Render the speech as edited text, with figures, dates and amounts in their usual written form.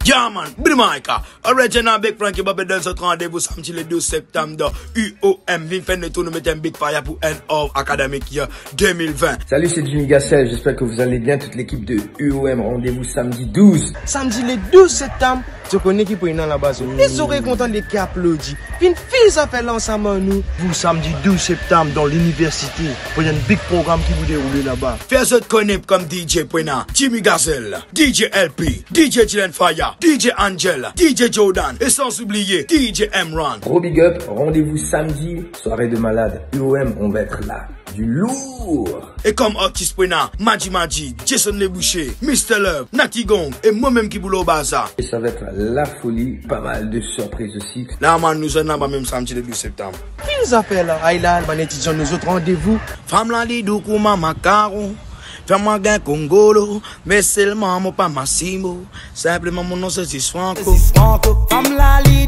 Yeah man, Brimaika. Original Big Frankie Bobby dans notre rendez-vous samedi le 12 septembre UOM. Vin faire le tour nous mettre un Big Fire pour end of academic year 2020. Salut, c'est Jimmy Gassel. J'espère que vous allez bien, toute l'équipe de UOM. Rendez-vous samedi 12. Samedi le 12 septembre, tu connais qui peut y dans la base. Ils seraient contents de qui applaudit. Puis une fille ça fait l'ensemble nous. Vous samedi 12 septembre dans l'université. Il y a un big programme qui vous déroule là-bas. Fais ce connaître comme DJ Pwena, Jimmy Gassel, DJ LP, DJ Chilen Fire, DJ Angel, DJ Jordan et sans oublier DJ Emran. Gros big up, rendez-vous samedi, soirée de malade. UOM, on va être là. Du lourd. Et comme artiste Pwena, Maji, Jason Leboucher, Mr. Love, Nati Gong et moi-même qui boule au bazar. Et ça va être la folie, pas mal de surprises aussi. Là, man, nous sommes là même samedi le 12 septembre. Ils appellent là, Ayla, les étudiants, nous autres rendez-vous. Femme la li du kouma macaron. Fais-moi gain Congolo, mais seulement mon pas Massimo. Simplement mon nom c'est Franco. Femme la li